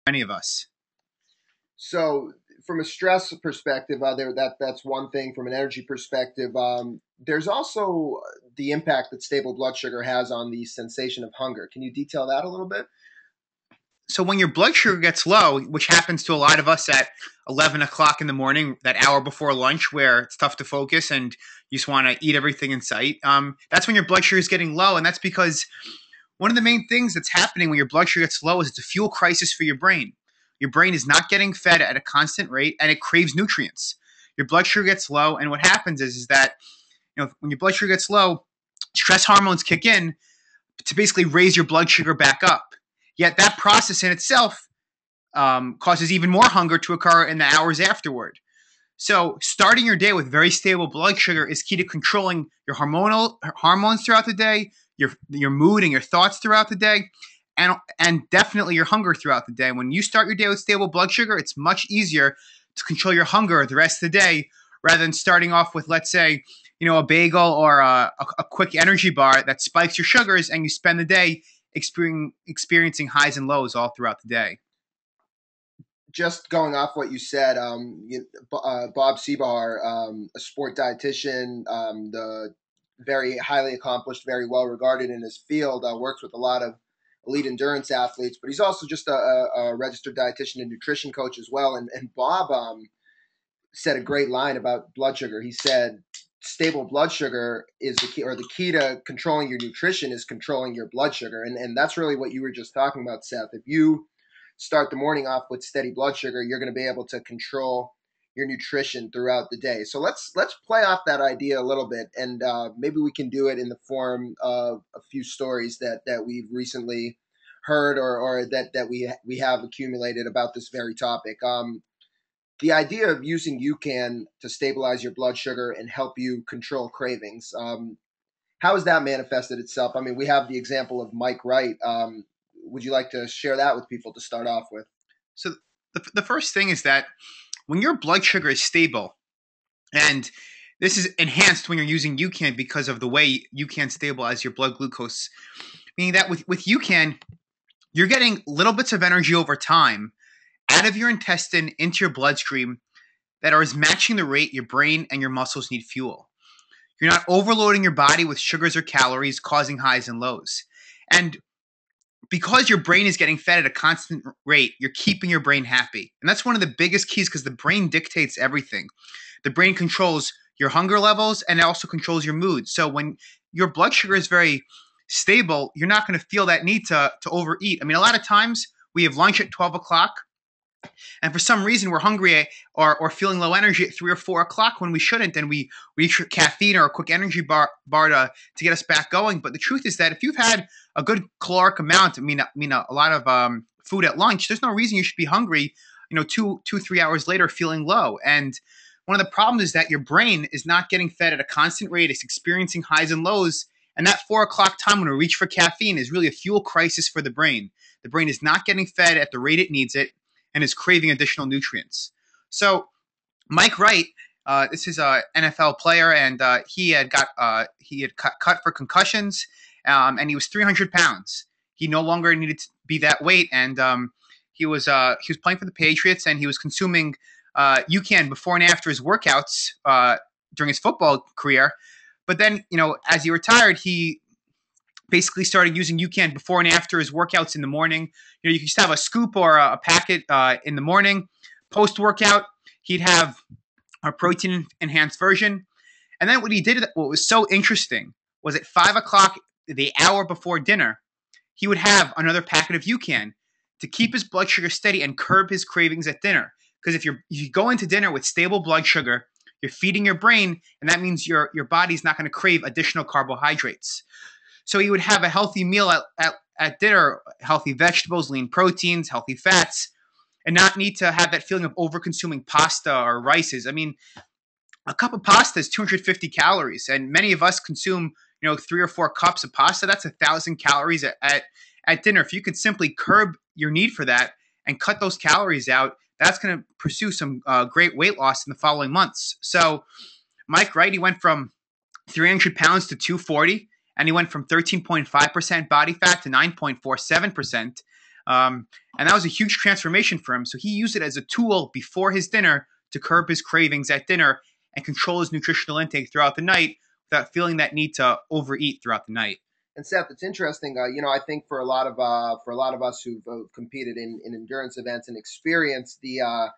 Many of us. So, from a stress perspective, that's one thing. From an energy perspective, there's also the impact that stable blood sugar has on the sensation of hunger. Can you detail that a little bit? So when your blood sugar gets low, which happens to a lot of us at 11 o'clock in the morning, that hour before lunch where it's tough to focus and you just want to eat everything in sight, that's when your blood sugar is getting low. And that's because one of the main things that's happening when your blood sugar gets low is it's a fuel crisis for your brain. Your brain is not getting fed at a constant rate and it craves nutrients. Your blood sugar gets low, and what happens is that when your blood sugar gets low, stress hormones kick in to basically raise your blood sugar back up. Yet that process in itself causes even more hunger to occur in the hours afterward. So, starting your day with very stable blood sugar is key to controlling your hormones throughout the day, your mood and your thoughts throughout the day, and definitely your hunger throughout the day. When you start your day with stable blood sugar, it's much easier to control your hunger the rest of the day rather than starting off with, let's say, a bagel or a quick energy bar that spikes your sugars, and you spend the day experiencing highs and lows all throughout the day. Just going off what you said, Bob Seebauer, a sport dietitian, the very highly accomplished, very well regarded in his field, works with a lot of elite endurance athletes, but he's also just a registered dietitian and nutrition coach as well. And Bob said a great line about blood sugar. He said, stable blood sugar is the key, or the key to controlling your nutrition is controlling your blood sugar. And that's really what you were just talking about, Seth. If you start the morning off with steady blood sugar, you're going to be able to control your nutrition throughout the day. So let's play off that idea a little bit, and maybe we can do it in the form of a few stories that we've recently heard, or that we have accumulated about this very topic. The idea of using UCAN to stabilize your blood sugar and help you control cravings. How has that manifested itself? I mean, we have the example of Mike Wright. Would you like to share that with people to start off with? So, the first thing is that when your blood sugar is stable, and this is enhanced when you're using UCAN because of the way UCAN stabilize your blood glucose, meaning that with UCAN, you're getting little bits of energy over time out of your intestine into your bloodstream that are matching the rate your brain and your muscles need fuel. You're not overloading your body with sugars or calories, causing highs and lows. And because your brain is getting fed at a constant rate, you're keeping your brain happy. And that's one of the biggest keys, because the brain dictates everything. The brain controls your hunger levels, and it also controls your mood. So when your blood sugar is very stable, you're not going to feel that need to overeat. I mean, a lot of times we have lunch at 12 o'clock, and for some reason we're hungry or feeling low energy at 3 or 4 o'clock when we shouldn't, and we reach for caffeine or a quick energy bar to get us back going. But the truth is that if you've had a good caloric amount, a lot of food at lunch, there's no reason you should be hungry, 3 hours later feeling low. And one of the problems is that your brain is not getting fed at a constant rate. It's experiencing highs and lows. And that 4 o'clock time when we reach for caffeine is really a fuel crisis for the brain. The brain is not getting fed at the rate it needs it and is craving additional nutrients. So Mike Wright, this is an NFL player, and he had cut for concussions, and he was 300 pounds. He no longer needed to be that weight, and he was playing for the Patriots, and he was consuming UCAN before and after his workouts during his football career. But then, as he retired, he basically started using UCAN before and after his workouts in the morning. You could just have a scoop or a packet in the morning. Post workout, he'd have a protein enhanced version. And then what was so interesting was at 5 o'clock, the hour before dinner, he would have another packet of UCAN to keep his blood sugar steady and curb his cravings at dinner. Because if you go into dinner with stable blood sugar, you're feeding your brain, and that means your body's not going to crave additional carbohydrates. So he would have a healthy meal at dinner, healthy vegetables, lean proteins, healthy fats, and not need to have that feeling of over-consuming pasta or rices. I mean, a cup of pasta is 250 calories, and many of us consume, 3 or 4 cups of pasta. That's 1,000 calories at dinner. If you could simply curb your need for that and cut those calories out, that's going to pursue some great weight loss in the following months. So Mike Wright, he went from 300 pounds to 240, and he went from 13.5% body fat to 9.47%. And that was a huge transformation for him. So he used it as a tool before his dinner to curb his cravings at dinner and control his nutritional intake throughout the night without feeling that need to overeat throughout the night. And Seth, it's interesting. I think for a lot of us who've competed in endurance events and experienced the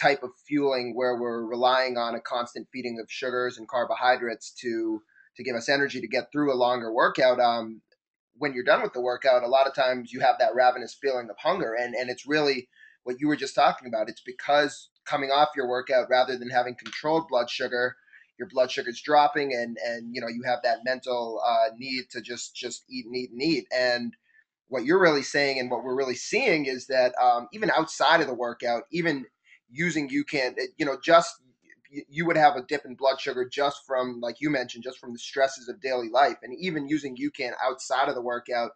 type of fueling where we're relying on a constant feeding of sugars and carbohydrates to give us energy to get through a longer workout. When you're done with the workout, a lot of times you have that ravenous feeling of hunger, and it's really what you were just talking about. It's because coming off your workout, rather than having controlled blood sugar, your blood sugar's dropping, and you have that mental need to just eat and eat and eat. And what you're really saying and what we're really seeing is that even outside of the workout, even using UCAN, just you would have a dip in blood sugar just from, like you mentioned, just from the stresses of daily life. And even using UCAN outside of the workout,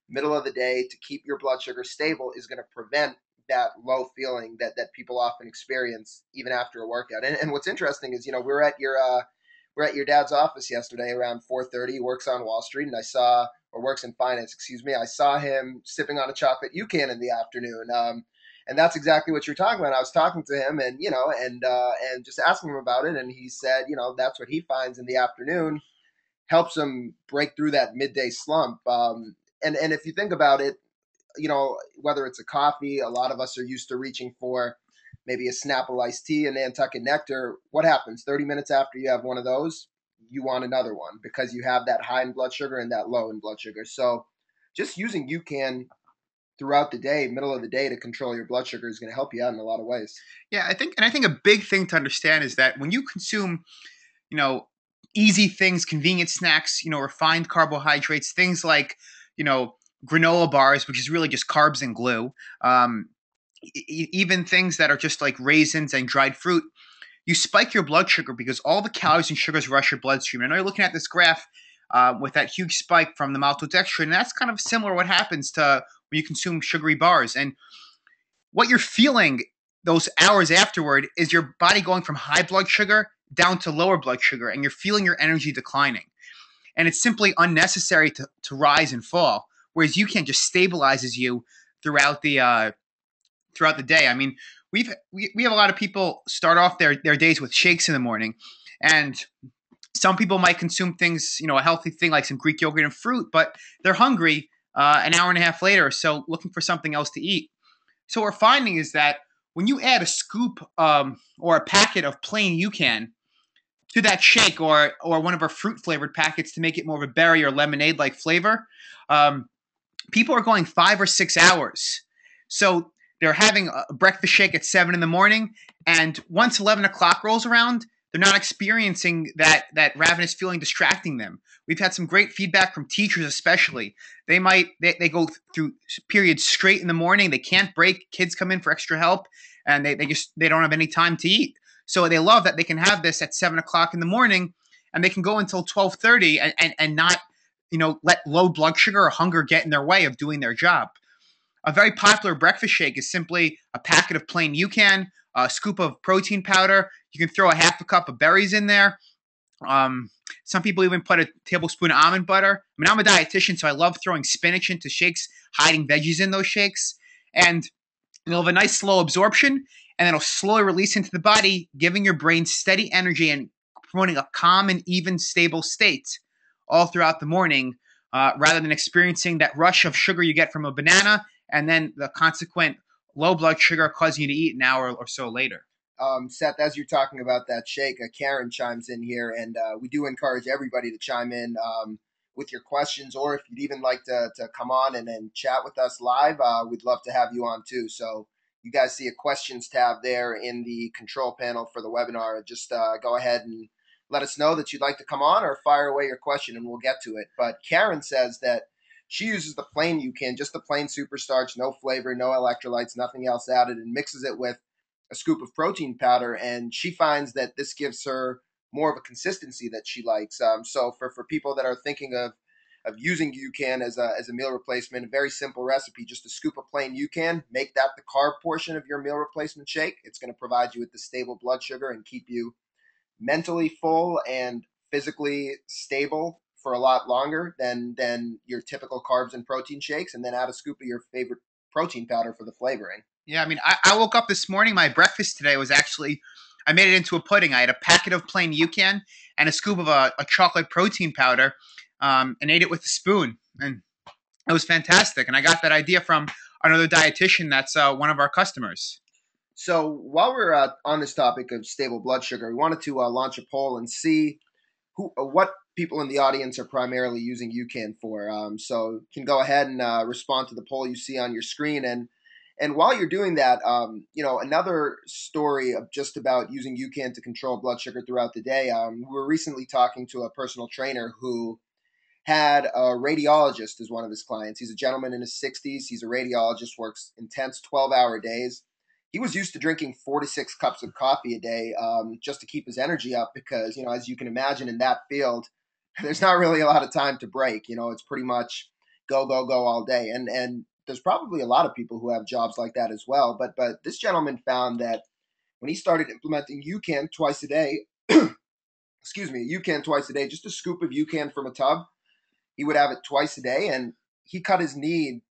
middle of the day, to keep your blood sugar stable is going to prevent that low feeling that people often experience even after a workout. And what's interesting is, we're at your dad's office yesterday around 4:30. He works on Wall Street, and I saw, or works in finance, excuse me. I saw him sipping on a chocolate UCAN in the afternoon. And that's exactly what you're talking about. I was talking to him, and just asking him about it, and he said, that's what he finds in the afternoon helps him break through that midday slump. And if you think about it, whether it's a coffee, a lot of us are used to reaching for maybe a Snapple iced tea, a Nantucket nectar. What happens 30 minutes after you have one of those? You want another one because you have that high in blood sugar and that low in blood sugar. So just using UCAN throughout the day, middle of the day, to control your blood sugar is going to help you out in a lot of ways. Yeah, I think a big thing to understand is that when you consume, you know, easy things, convenient snacks, refined carbohydrates, things like, you know, granola bars, which is really just carbs and glue, even things that are just like raisins and dried fruit, you spike your blood sugar because all the calories and sugars rush your bloodstream. And I know you're looking at this graph with that huge spike from the maltodextrin, and that's kind of similar what happens to when you consume sugary bars. And what you're feeling those hours afterward is your body going from high blood sugar down to lower blood sugar, and you're feeling your energy declining. And it's simply unnecessary to rise and fall. Whereas you can just stabilizes you throughout the day. I mean, we have a lot of people start off their days with shakes in the morning, and some people might consume things, a healthy thing like some Greek yogurt and fruit, but they're hungry an hour and a half later, so looking for something else to eat. So what we're finding is that when you add a scoop or a packet of plain UCAN to that shake, or one of our fruit flavored packets to make it more of a berry or lemonade like flavor, um, people are going 5 or 6 hours. So they're having a breakfast shake at 7 in the morning, and once 11 o'clock rolls around, they're not experiencing that ravenous feeling distracting them. We've had some great feedback from teachers, especially. They go through periods straight in the morning. They can't break. Kids come in for extra help, and they don't have any time to eat. So they love that they can have this at 7 o'clock in the morning, and they can go until 12:30 and not let low blood sugar or hunger get in their way of doing their job. A very popular breakfast shake is simply a packet of plain UCAN, a scoop of protein powder. You can throw a half a cup of berries in there. Um, some people even put a tablespoon of almond butter. I mean, I'm a dietitian, so I love throwing spinach into shakes, hiding veggies in those shakes. And it'll have a nice slow absorption, and it'll slowly release into the body, giving your brain steady energy and promoting a calm and even stable state all throughout the morning, rather than experiencing that rush of sugar you get from a banana and then the consequent low blood sugar causing you to eat an hour or so later. Seth, as you're talking about that shake, Karen chimes in here, and we do encourage everybody to chime in with your questions, or if you'd even like to come on and chat with us live, we'd love to have you on too. So you guys see a questions tab there in the control panel for the webinar. Just go ahead and let us know that you'd like to come on, or fire away your question and we'll get to it. But Karen says that she uses the plain UCAN, just the plain super starch, no flavor, no electrolytes, nothing else added, and mixes it with a scoop of protein powder, and she finds that this gives her more of a consistency that she likes. So for people that are thinking of using UCAN as a meal replacement, a very simple recipe: just a scoop of plain UCAN, make that the carb portion of your meal replacement shake. It's going to provide you with the stable blood sugar and keep you mentally full and physically stable for a lot longer than your typical carbs and protein shakes. And then add a scoop of your favorite protein powder for the flavoring. Yeah, I mean, I woke up this morning. My breakfast today was actually, I made it into a pudding. I had a packet of plain UCAN and a scoop of a chocolate protein powder, and ate it with a spoon. And it was fantastic. And I got that idea from another dietitian that's one of our customers. So while we're on this topic of stable blood sugar, we wanted to launch a poll and see what people in the audience are primarily using UCAN for. So you can go ahead and respond to the poll you see on your screen. And while you're doing that, another story of just about using UCAN to control blood sugar throughout the day. We were recently talking to a personal trainer who had a radiologist as one of his clients. He's a gentleman in his 60s. He's a radiologist, works intense 12-hour days. He was used to drinking 4 to 6 cups of coffee a day, just to keep his energy up because, as you can imagine in that field, there's not really a lot of time to break. It's pretty much go, go, go all day. And there's probably a lot of people who have jobs like that as well. But this gentleman found that when he started implementing UCAN twice a day, excuse me, UCAN twice a day, just a scoop of UCAN from a tub, he would have it twice a day, and he cut his need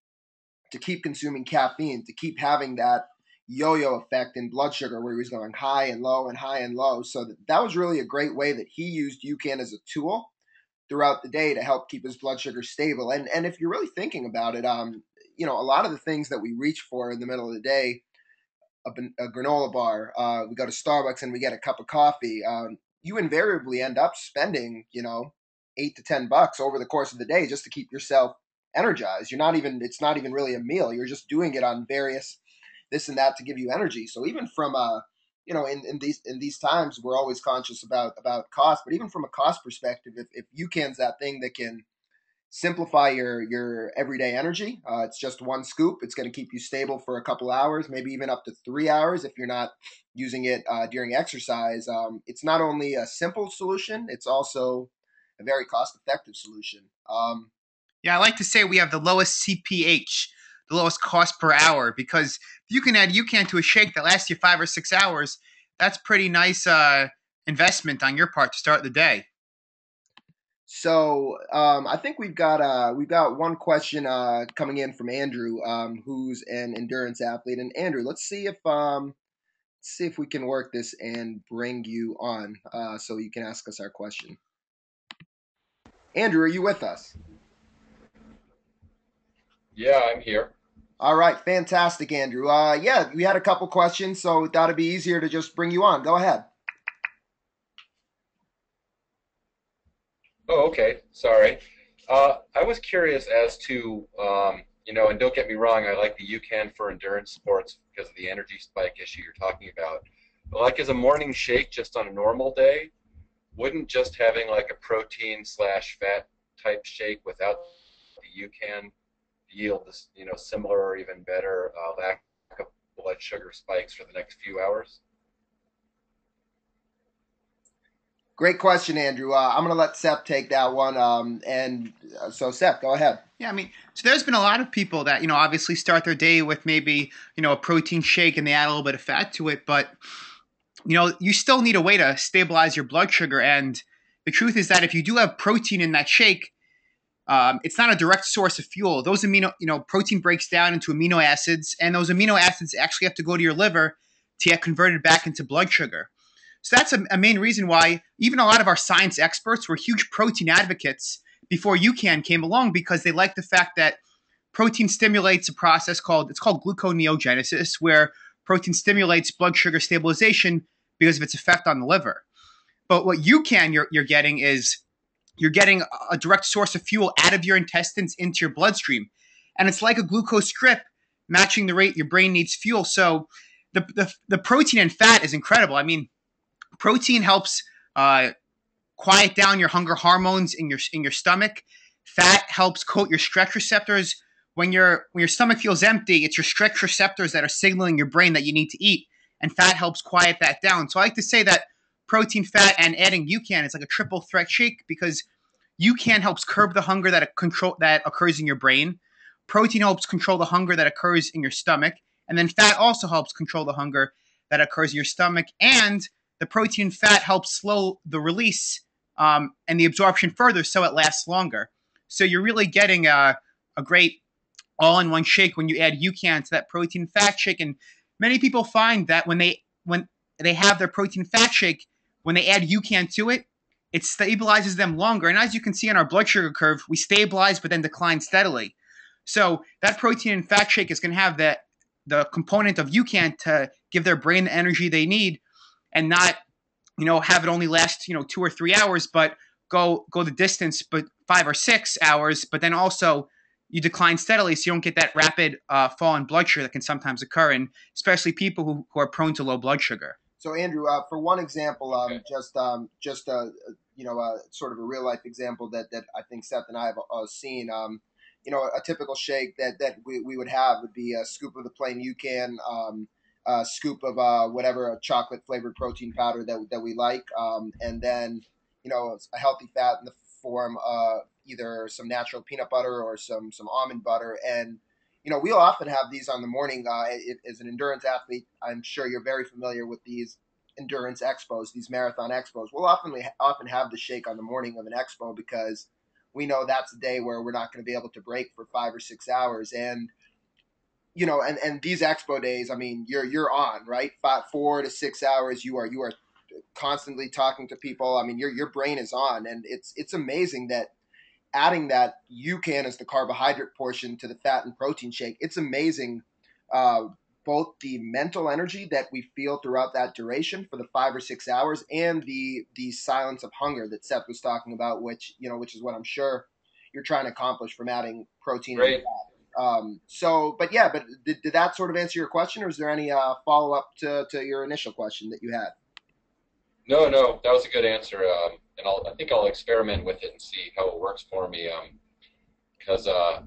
to keep consuming caffeine, to keep having that yo-yo effect in blood sugar where he was going high and low and high and low. So that was really a great way that he used UCAN as a tool throughout the day to help keep his blood sugar stable. And if you're really thinking about it, a lot of the things that we reach for in the middle of the day, a granola bar, we go to Starbucks and we get a cup of coffee, you invariably end up spending, $8 to $10 over the course of the day just to keep yourself energized. It's not even really a meal. You're just doing it on various this and that to give you energy. So even from in these times, we're always conscious about cost, but even from a cost perspective, if UCAN's that thing that can simplify your everyday energy, it's just one scoop. It's going to keep you stable for a couple hours, maybe even up to 3 hours if you're not using it during exercise. It's not only a simple solution, it's also a very cost effective solution. Yeah, I like to say we have the lowest CPH, the lowest cost per hour, because if you can add UCAN to a shake that lasts you 5 or 6 hours, that's pretty nice investment on your part to start the day. So I think we've got one question coming in from Andrew, who's an endurance athlete. And Andrew, let's see if we can work this and bring you on so you can ask us our question. Andrew, are you with us? Yeah, I'm here. All right, fantastic, Andrew. Yeah, we had a couple questions, so we thought it'd be easier to just bring you on. Go ahead. Oh, okay. Sorry. I was curious as to, and don't get me wrong, I like the UCAN for endurance sports because of the energy spike issue you're talking about. But like as a morning shake just on a normal day, wouldn't just having like a protein slash fat type shake without the UCAN yield this, similar or even better lack of blood sugar spikes for the next few hours? Great question, Andrew. I'm going to let Seth take that one. So, Seth, go ahead. Yeah, I mean, so there's been a lot of people that, obviously start their day with maybe, a protein shake and they add a little bit of fat to it, but, you still need a way to stabilize your blood sugar. And the truth is that if you do have protein in that shake, it's not a direct source of fuel. Those protein breaks down into amino acids, and those amino acids actually have to go to your liver to get converted back into blood sugar. So that's a main reason why even a lot of our science experts were huge protein advocates before UCAN came along, because they like the fact that protein stimulates a process called gluconeogenesis, where protein stimulates blood sugar stabilization because of its effect on the liver. But what you're getting is you're getting a direct source of fuel out of your intestines into your bloodstream. And it's like a glucose strip matching the rate your brain needs fuel. So the protein and fat is incredible. I mean, protein helps quiet down your hunger hormones in your stomach. Fat helps coat your stretch receptors. When your stomach feels empty, it's your stretch receptors that are signaling your brain that you need to eat, and fat helps quiet that down. So I like to say that protein, fat, and adding UCAN is like a triple threat shake, because UCAN helps curb the hunger that occurs in your brain. Protein helps control the hunger that occurs in your stomach, and then fat also helps control the hunger that occurs in your stomach. And the protein and fat helps slow the release and the absorption further, so it lasts longer. So you're really getting a great all in one shake when you add UCAN to that protein fat shake. And many people find that when they have their protein fat shake, when they add UCAN to it, it stabilizes them longer. And as you can see on our blood sugar curve, we stabilize but then decline steadily. So that protein and fat shake is going to have the component of UCAN to give their brain the energy they need, and not have it only last 2 or 3 hours, but go the distance, but 5 or 6 hours. But then also you decline steadily, so you don't get that rapid fall in blood sugar that can sometimes occur, and especially people who are prone to low blood sugar. So Andrew, for one example, Okay. just sort of a real life example that I think Seth and I have seen. A typical shake that we would have would be a scoop of the plain UCAN, a scoop of whatever chocolate flavored protein powder that we like, and then a healthy fat in the form of either some natural peanut butter or some almond butter. And we'll often have these on the morning. As an endurance athlete, I'm sure you're very familiar with these endurance expos, these marathon expos. We'll often have the shake on the morning of an expo because we know that's the day where we're not going to be able to break for 5 or 6 hours. And and these expo days, I mean, you're on, right? 4 to 6 hours. You are constantly talking to people. I mean, your brain is on, and it's amazing that adding that UCAN as the carbohydrate portion to the fat and protein shake, it's amazing. Both the mental energy that we feel throughout that duration for the 5 or 6 hours, and the silence of hunger that Seth was talking about, which is what I'm sure you're trying to accomplish from adding protein and Great. fat. But did that sort of answer your question, or is there any follow up to your initial question that you had? No, no, that was a good answer. And I think I'll experiment with it and see how it works for me. Because I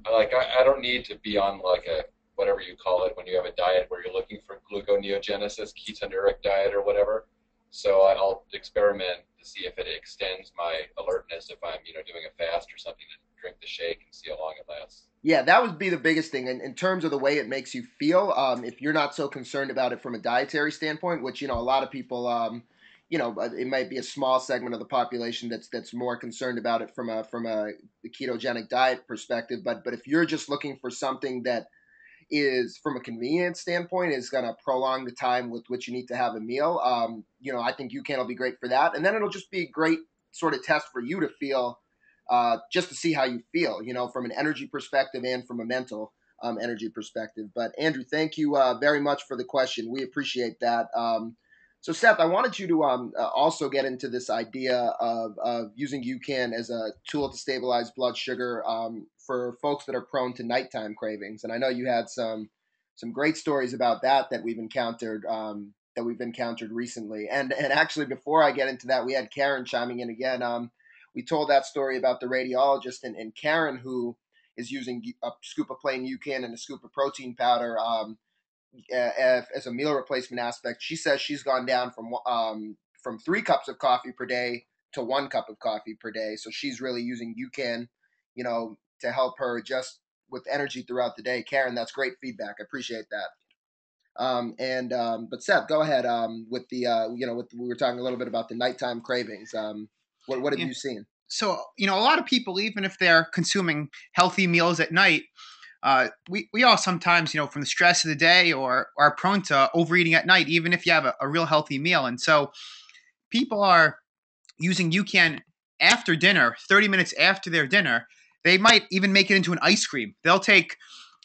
don't need to be on like a whatever you call it when you have a diet where you're looking for gluconeogenesis, ketogenic diet or whatever. So I'll experiment to see if it extends my alertness if I'm doing a fast or something, to drink the shake and see how long it lasts. Yeah, that would be the biggest thing in terms of the way it makes you feel. If you're not so concerned about it from a dietary standpoint, which a lot of people, it might be a small segment of the population that's more concerned about it from a ketogenic diet perspective. But if you're just looking for something that is, from a convenience standpoint, is going to prolong the time with which you need to have a meal, I think UCAN will be great for that, and then it'll just be a great sort of test for you to feel, just to see how you feel, from an energy perspective and from a mental energy perspective. But Andrew, thank you very much for the question. We appreciate that. So Seth, I wanted you to also get into this idea of using UCAN as a tool to stabilize blood sugar for folks that are prone to nighttime cravings. And I know you had some great stories about that we've encountered recently. And actually, before I get into that, we had Karen chiming in again. We told that story about the radiologist, and Karen, who is using a scoop of plain UCAN and a scoop of protein powder as a meal replacement aspect. She says she's gone down from 3 cups of coffee per day to 1 cup of coffee per day. So she's really using UCAN, to help her just with energy throughout the day. Karen, that's great feedback. I appreciate that. But Seth, go ahead with the we were talking a little bit about the nighttime cravings. What have Yeah. you seen? So, a lot of people, even if they're consuming healthy meals at night, we all sometimes, from the stress of the day or are prone to overeating at night, even if you have a real healthy meal. And so people are using UCAN after dinner, 30 minutes after their dinner. They might even make it into an ice cream. They'll take,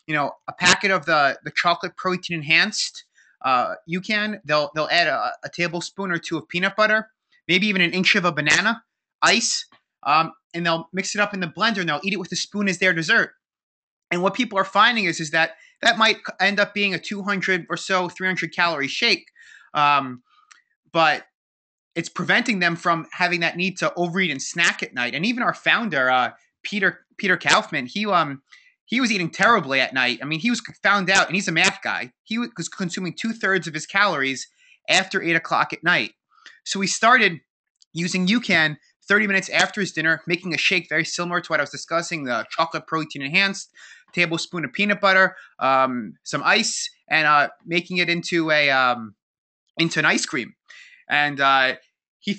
a packet of the chocolate protein enhanced UCAN. They'll add a tablespoon or 2 of peanut butter, maybe even an inch of a banana, ice, and they'll mix it up in the blender, and they'll eat it with a spoon as their dessert. And what people are finding is that might end up being a 200 or so 300 calorie shake, but it's preventing them from having that need to overeat and snack at night. And even our founder, Peter Kaufman, he was eating terribly at night. I mean, he was found out, and he's a math guy. He was consuming 2/3 of his calories after 8 o'clock at night. So he started using UCAN 30 minutes after his dinner, making a shake very similar to what I was discussing, the chocolate protein enhanced, tablespoon of peanut butter, some ice, and making it into an ice cream. And he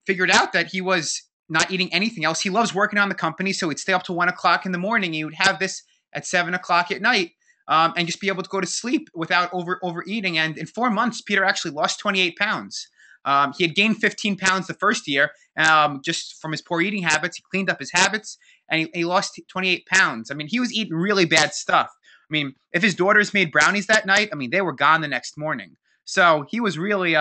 figured out that he was not eating anything else. He loves working on the company, so he'd stay up till 1 o'clock in the morning. He would have this at 7 o'clock at night, and just be able to go to sleep without overeating. And in 4 months, Peter actually lost 28 pounds. He had gained 15 pounds the first year, just from his poor eating habits. He cleaned up his habits, and he lost 28 pounds. I mean, he was eating really bad stuff. I mean, if his daughters made brownies that night, I mean, they were gone the next morning. So he was really,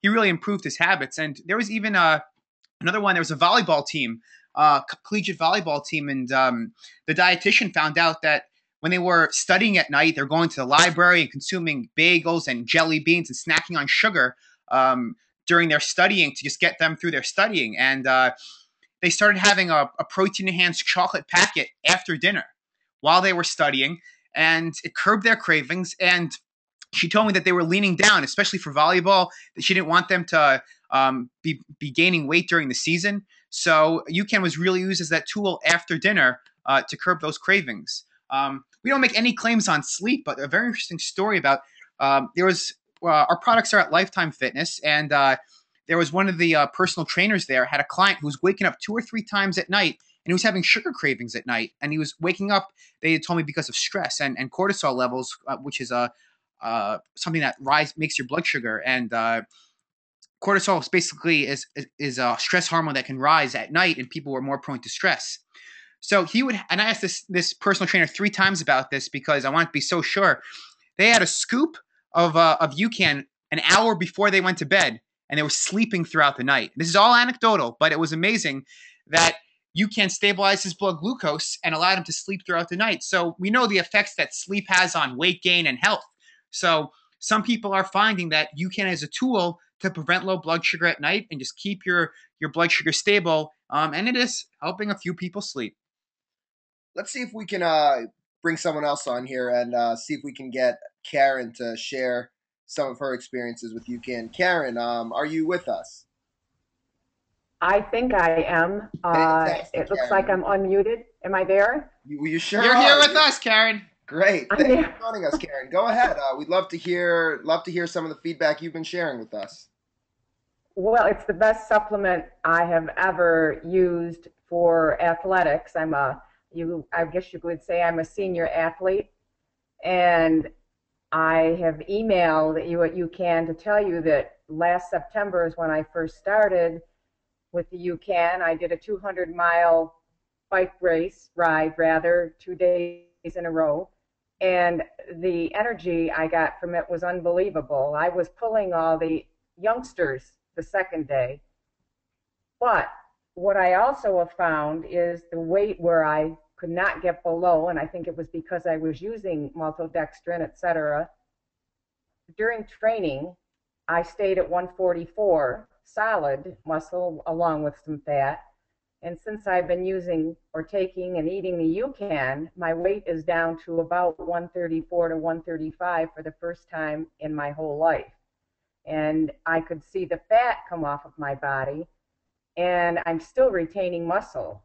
he really improved his habits. And there was even another one. There was a volleyball team, collegiate volleyball team, and the dietitian found out that when they were studying at night, they're going to the library and consuming bagels and jelly beans and snacking on sugar during their studying to just get them through their studying. And they started having a protein enhanced chocolate packet after dinner while they were studying, and it curbed their cravings. And she told me that they were leaning down, especially for volleyball, that she didn't want them to be gaining weight during the season. So UCAN was really used as that tool after dinner to curb those cravings. We don't make any claims on sleep, but a very interesting story about there was our products are at Lifetime Fitness, and there was one of the personal trainers there had a client who was waking up 2 or 3 times at night, and he was having sugar cravings at night, and he was waking up. They had told me because of stress and cortisol levels, which is something that makes your blood sugar, and cortisol is basically is a stress hormone that can rise at night, and people were more prone to stress. So he would, and I asked this personal trainer 3 times about this because I wanted to be so sure. They had a scoop of UCAN an hour before they went to bed, and they were sleeping throughout the night. This is all anecdotal, but it was amazing that UCAN stabilized his blood glucose and allowed him to sleep throughout the night. So we know the effects that sleep has on weight gain and health. So some people are finding that UCAN is a tool to prevent low blood sugar at night and just keep your blood sugar stable, and it is helping a few people sleep. Let's see if we can bring someone else on here and see if we can get Karen to share some of her experiences with UCAN. Karen, are you with us? I think I am. Fantastic, It looks Karen. like I'm unmuted. Am I there? You sure You're are. here with us, Karen. Great. I'm Thank you there. for joining us, Karen. Go ahead. We'd love to hear some of the feedback you've been sharing with us. Well, it's the best supplement I have ever used for athletics. I guess you could say I'm a senior athlete, and I have emailed you at UCAN to tell you that last September is when I first started with the UCAN. I did a 200-mile bike ride, 2 days in a row, and the energy I got from it was unbelievable. I was pulling all the youngsters the second day. But what I also have found is the weight where I could not get below, and I think it was because I was using maltodextrin, etc. During training, I stayed at 144 solid muscle along with some fat. And since I've been using or taking and eating the UCAN, my weight is down to about 134 to 135 for the first time in my whole life. And I could see the fat come off of my body, and I'm still retaining muscle.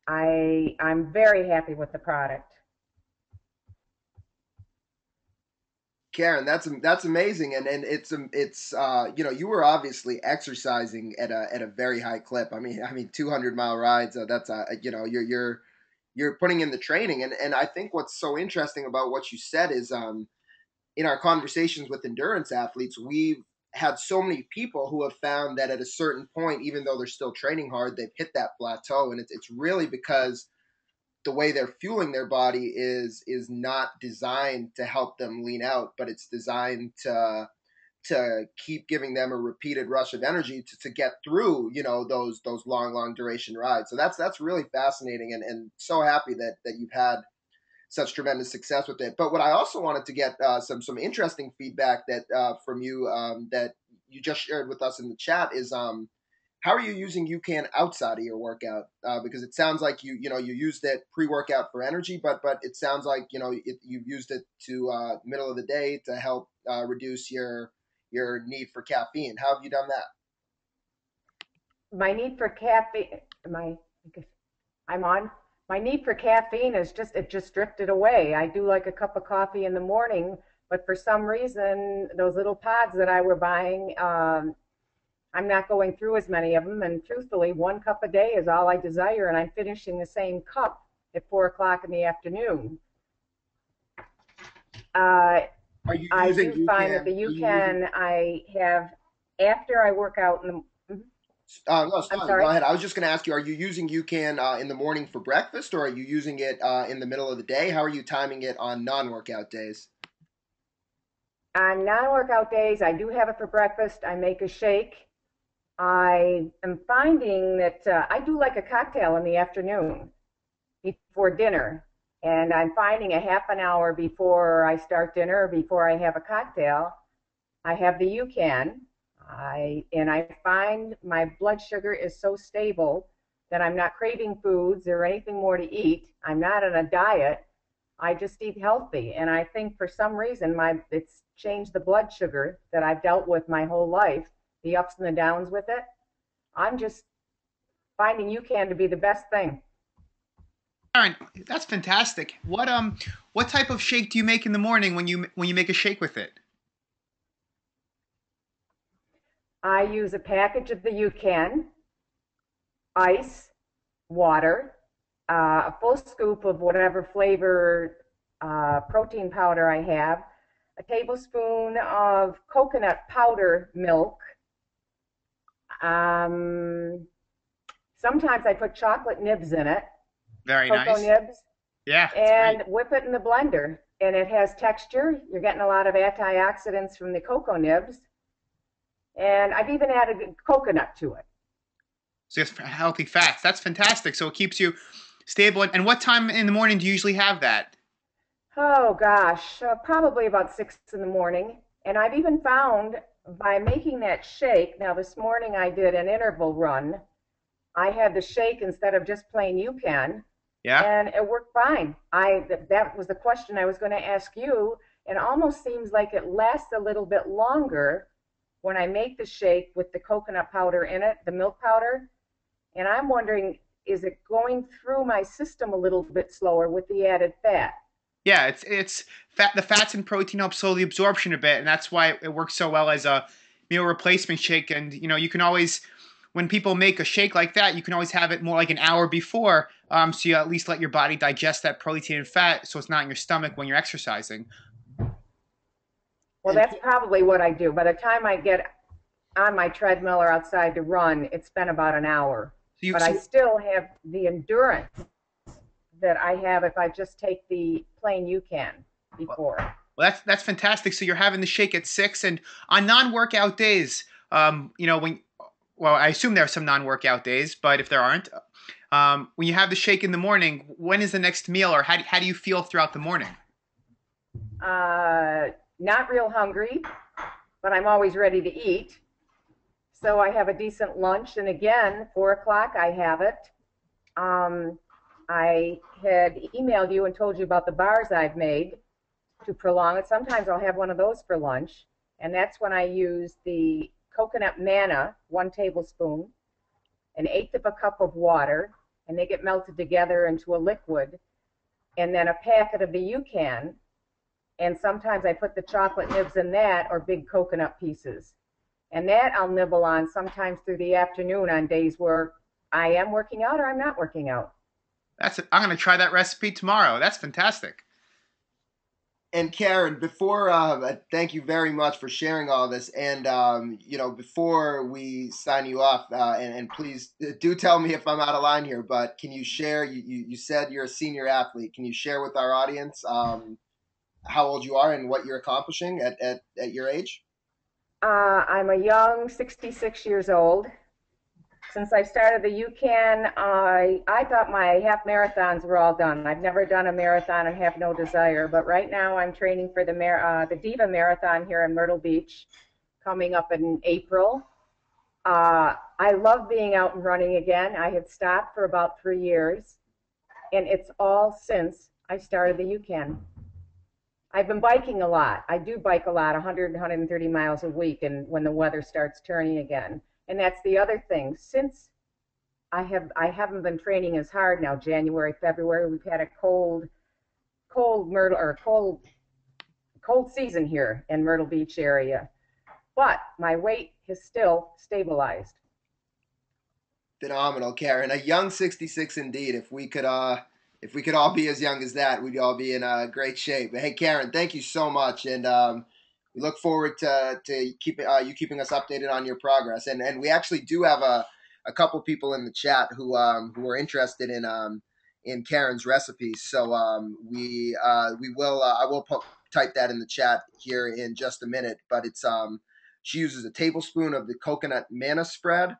I'm very happy with the product. Karen, that's amazing, and it's you were obviously exercising at a very high clip. I mean 200-mile rides. That's you're putting in the training, and I think what's so interesting about what you said is in our conversations with endurance athletes, we've had so many people who have found that at a certain point, even though they're still training hard, they've hit that plateau, and it's really because the way they're fueling their body is not designed to help them lean out, but it's designed to keep giving them a repeated rush of energy to get through, those long duration rides. So that's really fascinating, and so happy that you've had such tremendous success with it. But what I also wanted to get some interesting feedback that from you that you just shared with us in the chat is how are you using UCAN outside of your workout? Because it sounds like you used it pre-workout for energy, but it sounds like you've used it to middle of the day to help reduce your need for caffeine. How have you done that? My need for caffeine, I'm on. My need for caffeine just drifted away. I do like a cup of coffee in the morning, but for some reason, those little pods that I were buying, I'm not going through as many of them. And truthfully, 1 cup a day is all I desire, and I'm finishing the same cup at 4 o'clock in the afternoon. Uh, Are you I using do find that UCAN? the Are you using? UCAN I have after I work out in the. No, I'm sorry. Go sorry. ahead. I was just going to ask you: are you using UCAN in the morning for breakfast, or are you using it in the middle of the day? How are you timing it on non-workout days? On non-workout days, I do have it for breakfast. I make a shake. I am finding that I do like a cocktail in the afternoon before dinner. And I'm finding a half an hour before I start dinner, before I have a cocktail, I have the UCAN. I find my blood sugar is so stable that I'm not craving foods or anything more to eat. I'm not on a diet. I just eat healthy. And I think for some reason it's changed the blood sugar that I've dealt with my whole life, the ups and the downs with it. I'm just finding UCAN to be the best thing. Aaron, that's fantastic. What type of shake do you make in the morning when you make a shake with it? I use a package of the UCAN, ice, water, a full scoop of whatever flavor protein powder I have, a tablespoon of coconut powder milk. Um, Sometimes I put chocolate nibs in it, Very cocoa nice. nibs, Yeah, it's great. and whip it in the blender. And it has texture. You're getting a lot of antioxidants from the cocoa nibs. And I've even added coconut to it. So it's healthy fats. That's fantastic. So it keeps you stable. And what time in the morning do you usually have that? Oh gosh, probably about 6 in the morning. And I've even found by making that shake, now this morning I did an interval run. I had the shake instead of just plain UCAN, Yeah. and it worked fine. That was the question I was going to ask you. It almost seems like it lasts a little bit longer when I make the shake with the coconut powder in it, the milk powder. And I'm wondering, is it going through my system a little bit slower with the added fat? Yeah, it's fat. The fats and protein help slow the absorption a bit, and that's why it works so well as a meal replacement shake. And you can always, when people make a shake like that, you can always have it more like an hour before, so you at least let your body digest that protein and fat, so it's not in your stomach when you're exercising. Well, And that's probably what I do. By the time I get on my treadmill or outside to run, it's been about an hour. So you, But I so still have the endurance that I have if I just take the plain UCAN before. well, that's fantastic. So you're having the shake at 6, and on non-workout days, when well, I assume there are some non-workout days, but if there aren't, when you have the shake in the morning, when is the next meal, or how do you feel throughout the morning? Uh, Not real hungry, but I'm always ready to eat. So I have a decent lunch, and again, 4 o'clock, I have it. Um, I had emailed you and told you about the bars I've made to prolong it. Sometimes I'll have one of those for lunch, and that's when I use the coconut manna, 1 tablespoon, an eighth of a cup of water, and they get melted together into a liquid, and then a packet of the UCAN, and sometimes I put the chocolate nibs in that or big coconut pieces. And that I'll nibble on sometimes through the afternoon on days where I am working out or I'm not working out. I'm going to try that recipe tomorrow. That's fantastic. And Karen, before thank you very much for sharing all this. And before we sign you off, and please do tell me if I'm out of line here. But can you share? You said you're a senior athlete. Can you share with our audience how old you are and what you're accomplishing at your age? I'm a young 66 years old. Since I started the UCAN, I thought my half marathons were all done. I've never done a marathon and have no desire, but right now I'm training for the Diva Marathon here in Myrtle Beach, coming up in April. I love being out and running again. I had stopped for about 3 years, and it's all since I started the UCAN. I've been biking a lot. I do bike a lot, 100, 130 miles a week, and when the weather starts turning again. And that's the other thing. Since I haven't been training as hard now, January, February, we've had a cold season here in Myrtle Beach area. But my weight has still stabilized. Phenomenal, Karen. A young 66 indeed. If we could If we could all be as young as that, we'd all be in great shape. But hey, Karen, thank you so much, and we look forward to you keeping us updated on your progress. And we actually do have a couple people in the chat who are interested in Karen's recipes. So we will I will type that in the chat here in just a minute. But it's she uses a tablespoon of the coconut manna spread.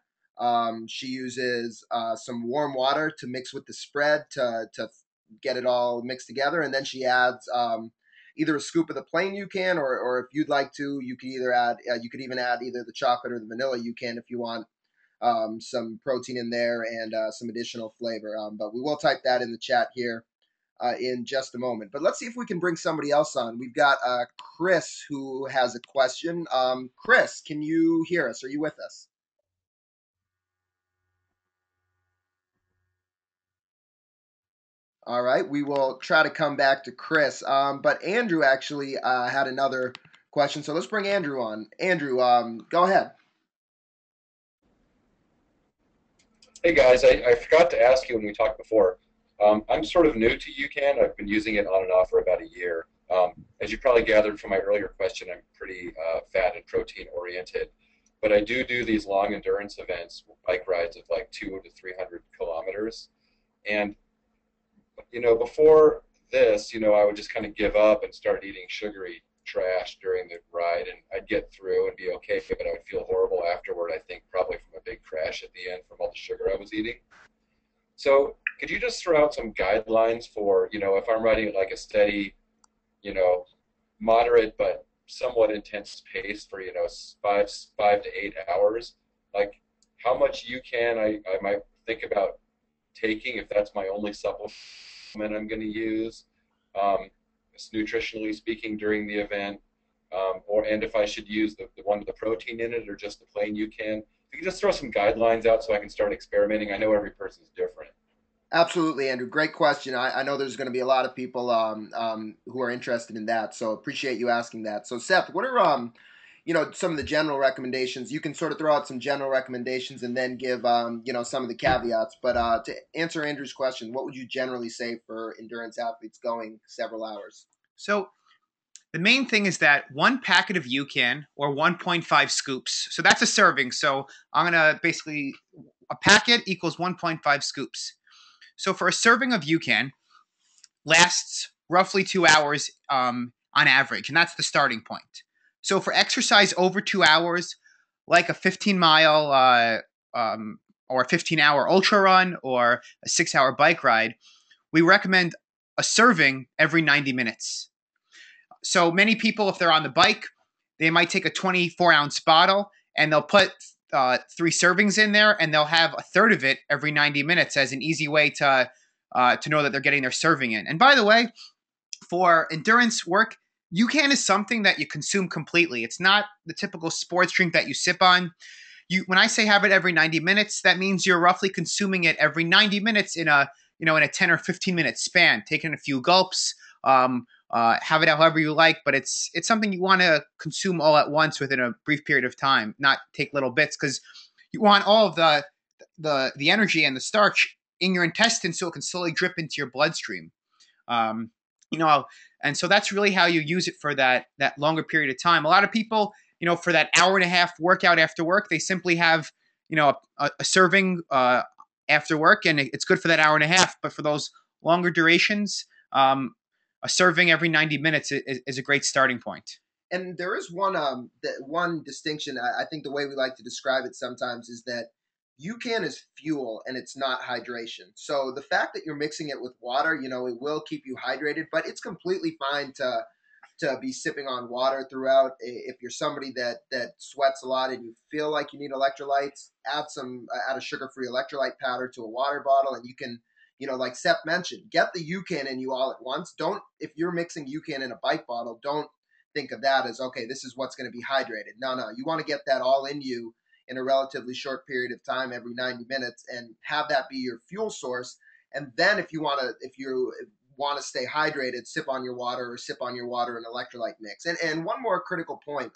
She uses some warm water to mix with the spread to get it all mixed together, and then she adds either a scoop of the plain UCAN, or if you'd like to, you could either add you could even add either the chocolate or the vanilla UCAN if you want some protein in there and some additional flavor. But we will type that in the chat here in just a moment. But let's see if we can bring somebody else on. We've got Chris who has a question. Chris, can you hear us? Are you with us? All right, we will try to come back to Chris. But Andrew actually had another question, so let's bring Andrew on. Andrew, go ahead. Hey guys, I forgot to ask you when we talked before. I'm sort of new to UCAN. I've been using it on and off for about a year. As you probably gathered from my earlier question, I'm pretty fat and protein oriented. But I do these long endurance events, bike rides of like 200 to 300 kilometers. And, before this, I would just kind of give up and start eating sugary trash during the ride, and I'd get through and be okay, but I would feel horrible afterward, I think probably from a big crash at the end from all the sugar I was eating. So could you just throw out some guidelines for, if I'm riding at like a steady, you know, moderate but somewhat intense pace for, five to 8 hours, like how much you can I might think about taking if that's my only supplement I'm going to use, nutritionally speaking during the event, and if I should use the one with the protein in it or just the plain UCAN. You can just throw some guidelines out so I can start experimenting. I know every person's different. Absolutely, Andrew. Great question. I know there's going to be a lot of people who are interested in that, so appreciate you asking that. So, Seth, what are some of the general recommendations? You can sort of throw out some general recommendations and then give some of the caveats. But to answer Andrew's question, what would you generally say for endurance athletes going several hours? So the main thing is that one packet of UCAN or 1.5 scoops. So that's a serving. So I'm going to basically, a packet equals 1.5 scoops. So for a serving of UCAN lasts roughly 2 hours on average, and that's the starting point. So for exercise over 2 hours, like a 15-mile or a 15-hour ultra run or a 6-hour bike ride, we recommend a serving every 90 minutes. So many people, if they're on the bike, they might take a 24-ounce bottle and they'll put 3 servings in there, and they'll have a third of it every 90 minutes as an easy way to know that they're getting their serving in. And by the way, for endurance work, UCAN is something that you consume completely. It's not the typical sports drink that you sip on. When I say have it every 90 minutes, that means you're roughly consuming it every 90 minutes in a 10 or 15 minute span, taking a few gulps. Have it however you like, but it's something you want to consume all at once within a brief period of time, not take little bits, because you want all of the energy and the starch in your intestines so it can slowly drip into your bloodstream. And so that's really how you use it for that longer period of time. A lot of people, for that hour and a half workout after work, they simply have, a serving after work, and it's good for that hour and a half. But for those longer durations, a serving every 90 minutes is a great starting point. And there is one distinction. I think the way we like to describe it sometimes is that UCAN is fuel and it's not hydration. So the fact that you're mixing it with water, it will keep you hydrated, but it's completely fine to be sipping on water throughout. If you're somebody that sweats a lot and you feel like you need electrolytes, add a sugar-free electrolyte powder to a water bottle, and you can, like Seth mentioned, get the UCAN in you all at once. If you're mixing UCAN in a bike bottle, don't think of that as, okay, this is what's going to be hydrated. No, you want to get that all in you in a relatively short period of time, every 90 minutes, and have that be your fuel source. And then if you want to stay hydrated, sip on your water and electrolyte mix. And one more critical point,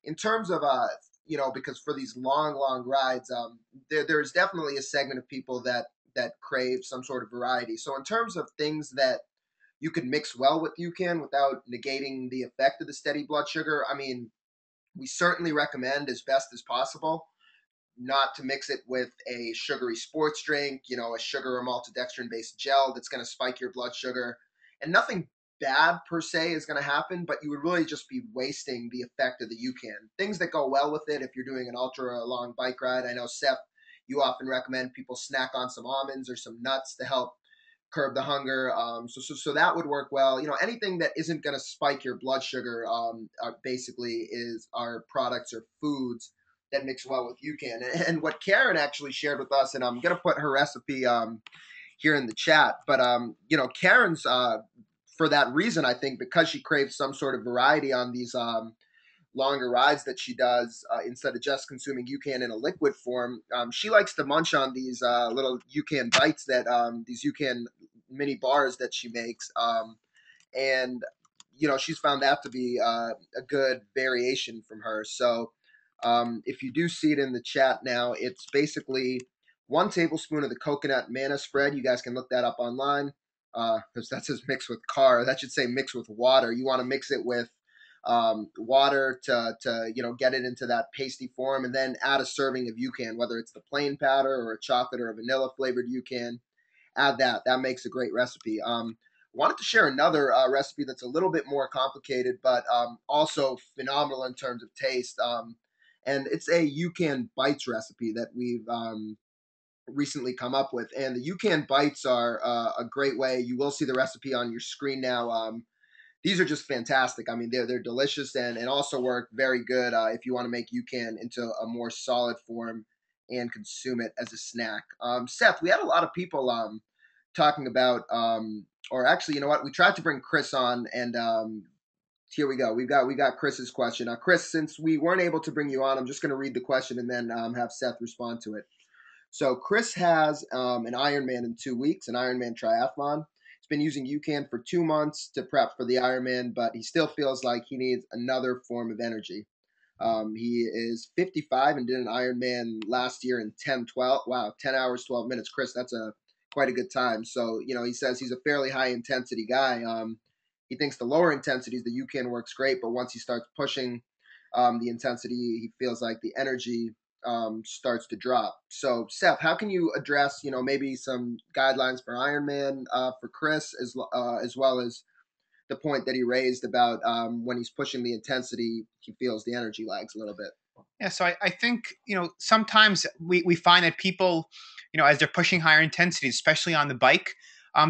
in terms of because for these long rides, there's definitely a segment of people that that crave some sort of variety. So in terms of things that you could mix well with UCAN without negating the effect of the steady blood sugar, I mean, we certainly recommend as best as possible not to mix it with a sugary sports drink, a sugar or maltodextrin based gel that's going to spike your blood sugar. And nothing bad per se is going to happen, but you would really just be wasting the effect of the UCAN. Things that go well with it if you're doing an ultra long bike ride. I know, Seth, you often recommend people snack on some almonds or some nuts to help curb the hunger. So that would work well. Anything that isn't going to spike your blood sugar, basically, is our products or foods that mix well with UCAN. And what Karen actually shared with us, and I'm going to put her recipe here in the chat, but Karen's for that reason, I think, because she craves some sort of variety on these longer rides that she does, instead of just consuming UCAN in a liquid form, she likes to munch on these little UCAN bites that these UCAN mini bars that she makes. And she's found that to be a good variation from her. So if you do see it in the chat now, it's basically 1 tablespoon of the coconut manna spread. You guys can look that up online, because that says mix with that should say mix with water. You want to mix it with water to get it into that pasty form, and then add a serving of UCAN, whether it's the plain powder or a chocolate or a vanilla flavored UCAN. Add that. That makes a great recipe. Wanted to share another recipe that's a little bit more complicated, but also phenomenal in terms of taste. And it's a UCAN bites recipe that we've recently come up with. And the UCAN bites are a great way. You will see the recipe on your screen now. These are just fantastic. I mean, they're delicious and also work very good if you want to make UCAN into a more solid form and consume it as a snack. Seth, we had a lot of people talking about, or actually, you know what? We tried to bring Chris on, and here we go. We got Chris's question. Chris, since we weren't able to bring you on, I'm just going to read the question and then have Seth respond to it. So Chris has an Ironman in 2 weeks, an Ironman triathlon. He's been using UCAN for 2 months to prep for the Ironman, but he still feels like he needs another form of energy. He is 55 and did an Ironman last year in 10:12. Wow, 10 hours, 12 minutes. Chris, that's quite a good time. So, he says he's a fairly high intensity guy. He thinks the lower intensities, the UCAN works great, but once he starts pushing the intensity, he feels like the energy starts to drop. So, Seth, how can you address, maybe some guidelines for Ironman for Chris, as well as the point that he raised about when he's pushing the intensity, he feels the energy lags a little bit. Yeah, so I think, sometimes we find that people, as they're pushing higher intensities, especially on the bike,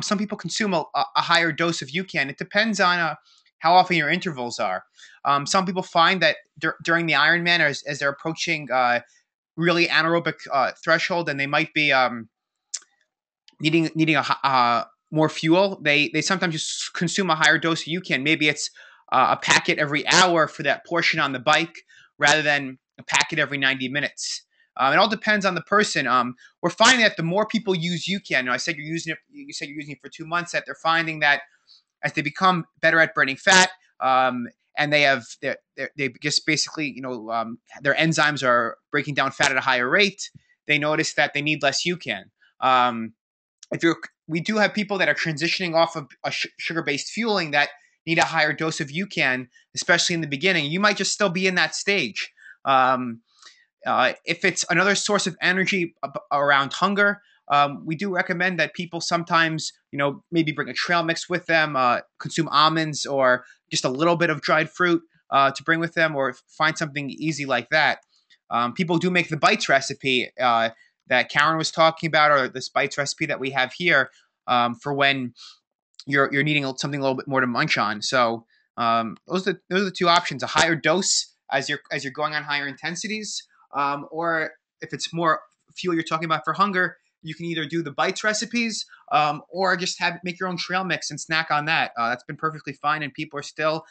some people consume a higher dose of UCAN. It depends on how often your intervals are. Some people find that during the Ironman, as they're approaching really anaerobic threshold, and they might be needing a more fuel, they sometimes just consume a higher dose of UCAN. Maybe it's a packet every hour for that portion on the bike, rather than a packet every 90 minutes. It all depends on the person. We're finding that the more people use UCAN, I said you're using it. You said you're using it for 2 months. That they're finding that as they become better at burning fat, and they just basically, their enzymes are breaking down fat at a higher rate. They notice that they need less UCAN. We do have people that are transitioning off of a sugar-based fueling that need a higher dose of UCAN, especially in the beginning. You might just still be in that stage. If it's another source of energy around hunger, we do recommend that people sometimes, maybe bring a trail mix with them, consume almonds or just a little bit of dried fruit to bring with them, or find something easy like that. People do make the bites recipe that Karen was talking about, or this bites recipe that we have here, for when you're needing something a little bit more to munch on. So those are the two options: a higher dose as you're going on higher intensities, or if it's more fuel you're talking about for hunger, you can either do the bites recipes, or just make your own trail mix and snack on that. That's been perfectly fine, and people are still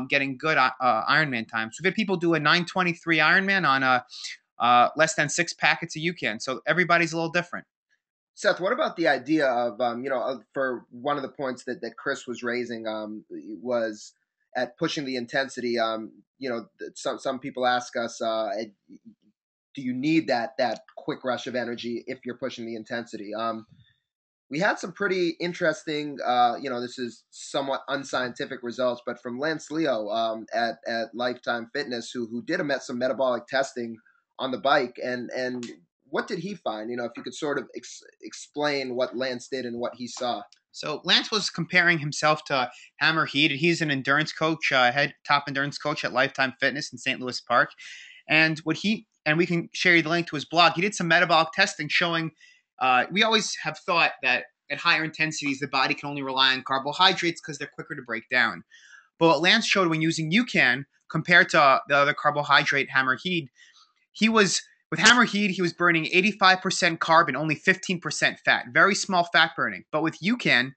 getting good Ironman times. We've had people do a 9:23 Ironman on less than 6 packets of UCAN. So everybody's a little different. Seth, what about the idea of, for one of the points that Chris was raising, was at pushing the intensity. Some people ask us, do you need that quick rush of energy if you're pushing the intensity? We had some pretty interesting, this is somewhat unscientific results, but from Lance Leo at Lifetime Fitness, who did some metabolic testing on the bike, and what did he find? If you could sort of explain what Lance did and what he saw. So Lance was comparing himself to Hammer Heat. He's an endurance coach, head top endurance coach at Lifetime Fitness in St. Louis Park. And we can share you the link to his blog. He did some metabolic testing showing. We always have thought that at higher intensities the body can only rely on carbohydrates because they're quicker to break down. But what Lance showed when using UCAN compared to the other carbohydrate Hammer Heat, with Hammer Heat, he was burning 85% carb and only 15% fat. Very small fat burning. But with UCAN,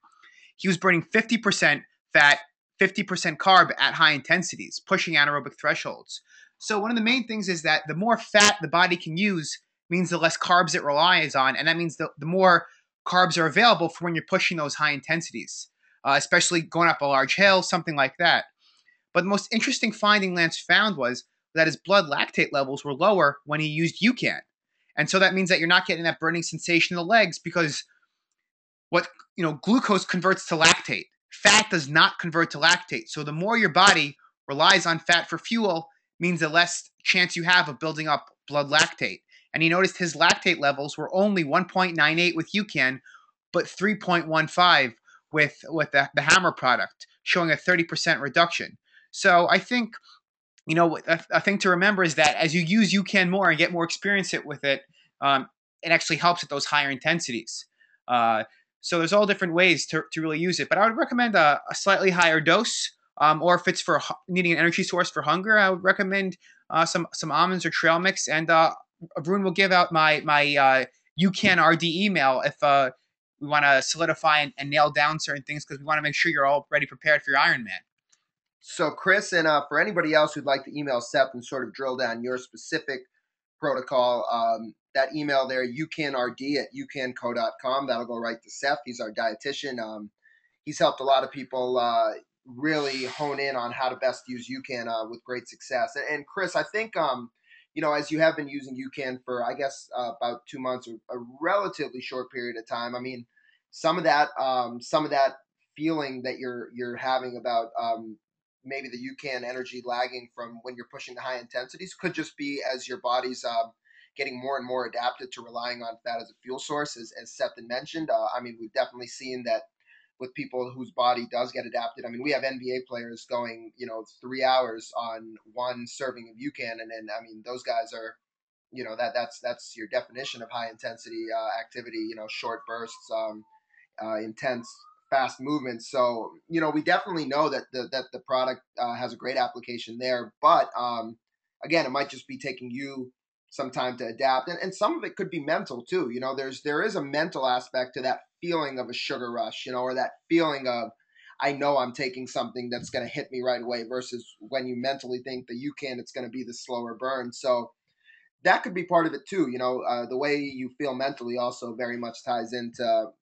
he was burning 50% fat, 50% carb at high intensities, pushing anaerobic thresholds. So one of the main things is that the more fat the body can use means the less carbs it relies on, and that means the more carbs are available for when you're pushing those high intensities, especially going up a large hill, something like that. But the most interesting finding Lance found was that his blood lactate levels were lower when he used UCAN. And so that means that you're not getting that burning sensation in the legs because glucose converts to lactate. Fat does not convert to lactate. So the more your body relies on fat for fuel means the less chance you have of building up blood lactate. And he noticed his lactate levels were only 1.98 with UCAN, but 3.15 with the Hammer product, showing a 30% reduction. So I think, a thing to remember is that as you use UCAN more and get more experience with it, it actually helps at those higher intensities. So there's all different ways to really use it. But I would recommend a slightly higher dose, or if it's for needing an energy source for hunger, I would recommend some almonds or trail mix. And Varun will give out my UCAN RD email if we want to solidify and nail down certain things, because we want to make sure you're all ready prepared for your Ironman. So Chris, and for anybody else who'd like to email Seth and sort of drill down your specific protocol, that email there, ucanrd@ucanco.com, that'll go right to Seth. He's our dietitian. He's helped a lot of people really hone in on how to best use UCAN with great success. And Chris, I think, as you have been using UCAN for, I guess, about 2 months, or a relatively short period of time, I mean, some of that feeling that you're having about maybe the UCAN energy lagging from when you're pushing the high intensities could just be as your body's getting more and more adapted to relying on fat as a fuel source, as Seth had mentioned. I mean, we've definitely seen that with people whose body does get adapted. I mean, we have NBA players going, 3 hours on one serving of UCAN, and I mean, those guys are, that's your definition of high intensity activity. Short bursts, intense, fast movements. So we definitely know that the product has a great application there. But again, it might just be taking you some time to adapt, and some of it could be mental too. There is a mental aspect to that feeling of a sugar rush, or that feeling of, I know I'm taking something that's going to hit me right away, versus when you mentally think that you can, it's going to be the slower burn. So that could be part of it too. The way you feel mentally also very much ties into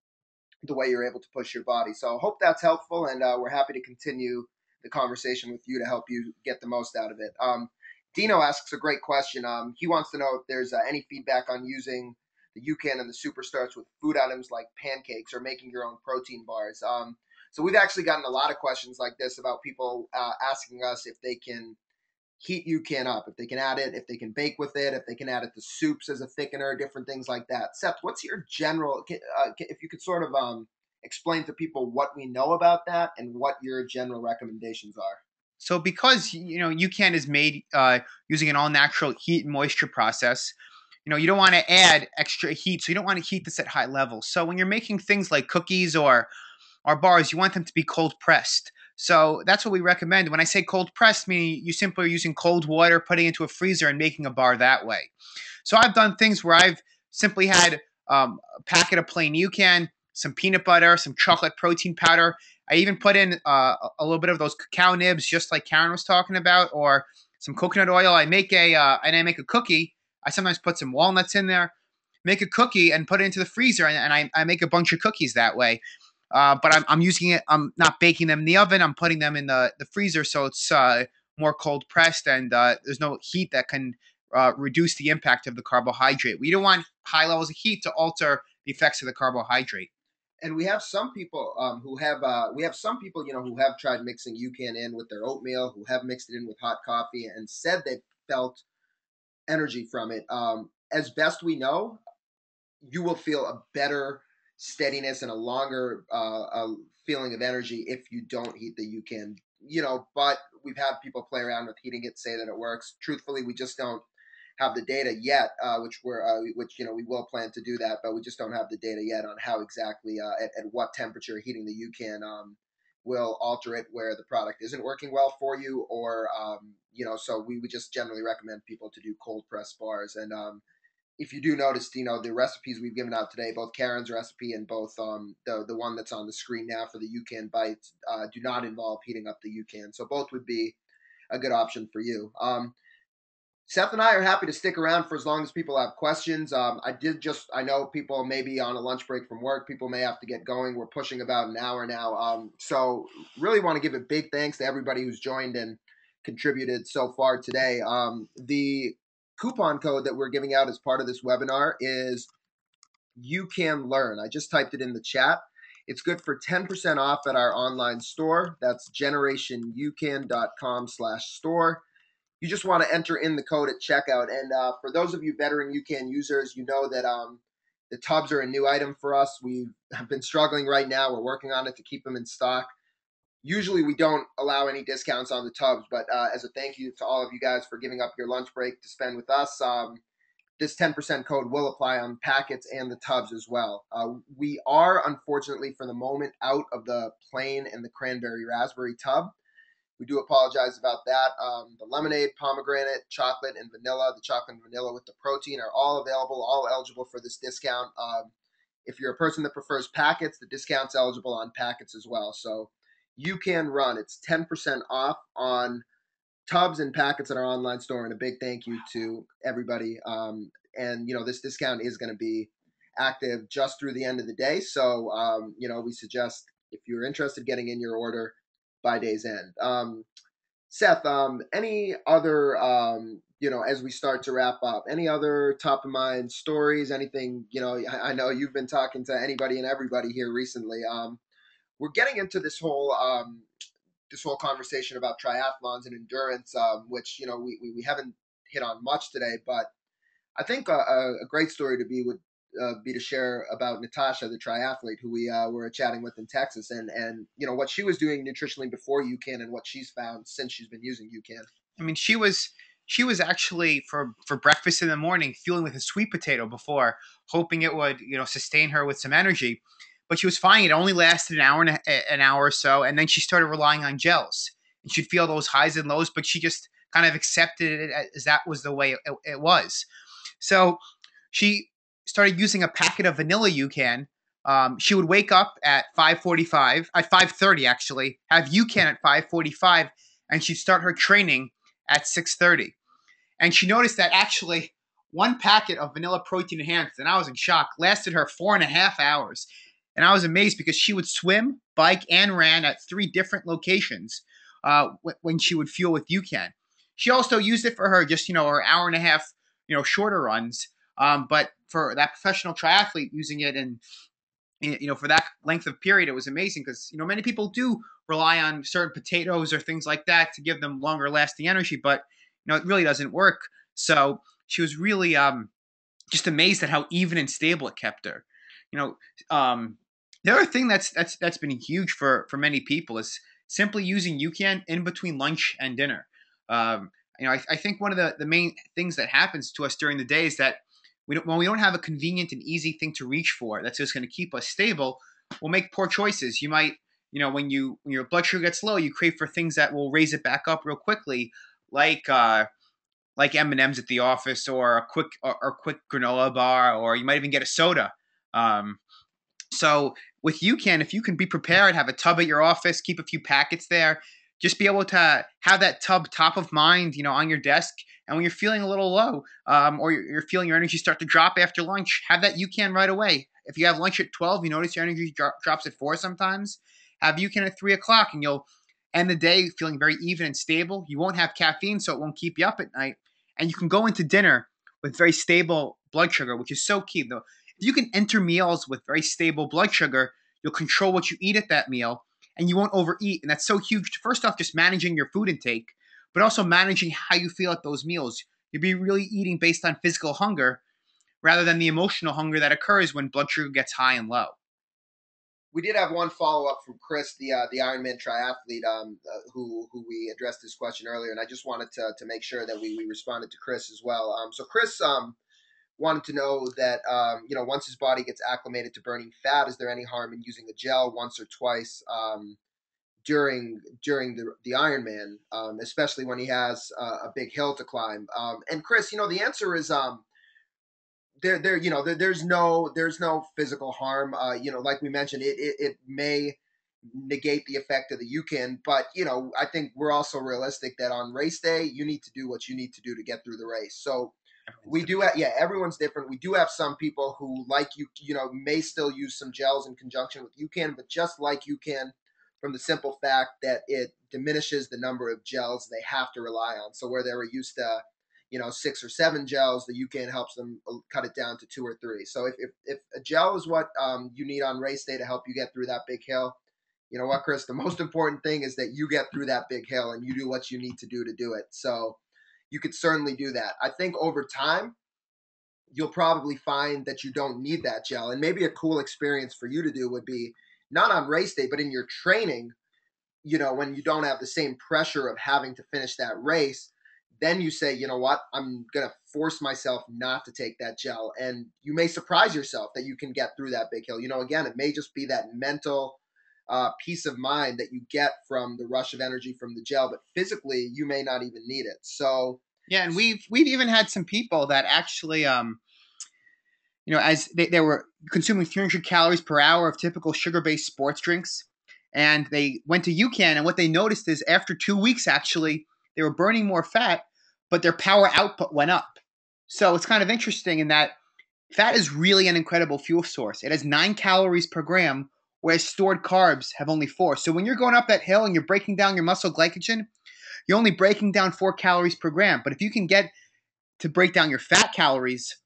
the way you're able to push your body. So I hope that's helpful, and we're happy to continue the conversation with you to help you get the most out of it. Dino asks a great question. He wants to know if there's any feedback on using the UCAN and the Superstarts with food items like pancakes or making your own protein bars. So we've actually gotten a lot of questions like this about people asking us if they can heat UCAN up, if they can add it, if they can bake with it, if they can add it to soups as a thickener, different things like that. Seth, what's your general, if you could sort of explain to people what we know about that and what your general recommendations are. So because, UCAN is made using an all-natural heat and moisture process, you don't want to add extra heat, so you don't want to heat this at high levels. So when you're making things like cookies or bars, you want them to be cold pressed. So that's what we recommend. When I say cold pressed, meaning you simply are using cold water, putting it into a freezer, and making a bar that way. So I've done things where I've simply had a packet of plain UCAN, some peanut butter, some chocolate protein powder. I even put in a little bit of those cacao nibs, just like Karen was talking about, or some coconut oil. I make a cookie. I sometimes put some walnuts in there, make a cookie, and put it into the freezer, and I make a bunch of cookies that way. But I'm using it. I'm not baking them in the oven. I'm putting them in the freezer, so it's more cold pressed, and there's no heat that can reduce the impact of the carbohydrate. We don't want high levels of heat to alter the effects of the carbohydrate. And we have some people who have who have tried mixing UCAN in with their oatmeal, who have mixed it in with hot coffee, and said they felt energy from it. As best we know, you will feel a better steadiness and a longer feeling of energy if you don't heat the UCAN. But we've had people play around with heating it, say that it works. Truthfully, we just don't have the data yet, which we will plan to do that, but we just don't have the data yet on how exactly at what temperature heating the UCAN will alter it where the product isn't working well for you, or so we would just generally recommend people to do cold press bars. And if you do notice, the recipes we've given out today, both Karen's recipe and both the one that's on the screen now for the UCAN bites, do not involve heating up the UCAN. So both would be a good option for you. Seth and I are happy to stick around for as long as people have questions. I know people may be on a lunch break from work. People may have to get going. We're pushing about an hour now. So really want to give a big thanks to everybody who's joined and contributed so far today. The coupon code that we're giving out as part of this webinar is UCAN Learn. I just typed it in the chat. It's good for 10% off at our online store. That's generationyoucan.com/store. You just want to enter in the code at checkout. And for those of you veteran UCAN users, you know that the tubs are a new item for us. We've been struggling right now. We're working on it to keep them in stock. Usually we don't allow any discounts on the tubs, but as a thank you to all of you guys for giving up your lunch break to spend with us, this 10% code will apply on packets and the tubs as well. We are, unfortunately, for the moment, out of the plain and the cranberry raspberry tub. We do apologize about that. The lemonade, pomegranate, chocolate, and vanilla, the chocolate and vanilla with the protein are all available, all eligible for this discount. If you're a person that prefers packets, the discount's eligible on packets as well. So UCAN Run. It's 10% off on tubs and packets at our online store, and a big thank you to everybody. And this discount is going to be active just through the end of the day. So we suggest, if you're interested, getting in your order by day's end. Seth, any other as we start to wrap up, any other top of mind stories, anything? I know you've been talking to anybody and everybody here recently. We're getting into this whole conversation about triathlons and endurance, which we haven't hit on much today, but I think a great story to would be to share about Natasha, the triathlete who we were chatting with in Texas, and what she was doing nutritionally before UCAN and what she's found since she's been using UCAN. I mean, she was actually for breakfast in the morning fueling with a sweet potato before, hoping it would sustain her with some energy. But she was fine. It only lasted an hour or so, and then she started relying on gels. And she'd feel those highs and lows, but she just kind of accepted it as that was the way it was. So she started using a packet of vanilla UCAN. She would wake up at 5:30 actually, have UCAN at 5:45, and she'd start her training at 6:30. And she noticed that actually one packet of vanilla protein enhanced, and I was in shock, lasted her 4.5 hours. And I was amazed because she would swim, bike, and ran at 3 different locations when she would fuel with UCAN. She also used it for her just, her hour and a half, shorter runs. But for that professional triathlete using it and, for that length of period, it was amazing because, many people do rely on certain potatoes or things like that to give them longer lasting energy, but, it really doesn't work. So she was really just amazed at how even and stable it kept her. The other thing that's been huge for many people is simply using UCAN in between lunch and dinner. I think one of the main things that happens to us during the day is that when we don't have a convenient and easy thing to reach for that's just going to keep us stable, we'll make poor choices. You might, when your blood sugar gets low, you crave for things that will raise it back up real quickly, like M&Ms at the office, or a quick granola bar, or you might even get a soda. So with UCAN, if you can be prepared, have a tub at your office, keep a few packets there, just be able to have that tub top of mind, on your desk. And when you're feeling a little low, or you're feeling your energy start to drop after lunch, have that UCAN right away. If you have lunch at 12, you notice your energy drops at 4 sometimes, have UCAN at 3 o'clock, and you'll end the day feeling very even and stable. You won't have caffeine, so it won't keep you up at night. and you can go into dinner with very stable blood sugar, which is so key. Though, if you can enter meals with very stable blood sugar, you'll control what you eat at that meal, and you won't overeat. And that's so huge. First off, just managing your food intake, but also managing how you feel at those meals. You'll be really eating based on physical hunger rather than the emotional hunger that occurs when blood sugar gets high and low. We did have one follow up from Chris, the Ironman triathlete, who we addressed this question earlier, and I just wanted to make sure that we responded to Chris as well. So Chris wanted to know that once his body gets acclimated to burning fat, is there any harm in using a gel once or twice during the Ironman, especially when he has a big hill to climb? And Chris, the answer is there's no physical harm. Like we mentioned, it may negate the effect of the UCAN, but I think we're also realistic that on race day you need to do what you need to do to get through the race. So we do have, everyone's different. We do have some people who, like may still use some gels in conjunction with UCAN, but just like UCAN, from the simple fact that it diminishes the number of gels they have to rely on. So where they were used to 6 or 7 gels, the UCAN helps them cut it down to 2 or 3. So if a gel is what you need on race day to help you get through that big hill, you know what, Chris, the most important thing is that you get through that big hill and you do what you need to do it. So you could certainly do that. I think over time, you'll probably find that you don't need that gel. And maybe a cool experience for you to do would be not on race day, but in your training, when you don't have the same pressure of having to finish that race, then you say, you know what, I'm going to force myself not to take that gel. And you may surprise yourself that you can get through that big hill. Again, it may just be that mental peace of mind that you get from the rush of energy from the gel, but physically you may not even need it. So yeah, and we've even had some people that actually as they were consuming 300 calories per hour of typical sugar-based sports drinks, and they went to UCAN, and what they noticed is after 2 weeks, actually, they were burning more fat, but their power output went up. So it's kind of interesting in that fat is really an incredible fuel source. It has 9 calories per gram, whereas stored carbs have only 4. So when you're going up that hill and you're breaking down your muscle glycogen, you're only breaking down 4 calories per gram. But if you can get to break down your fat calories,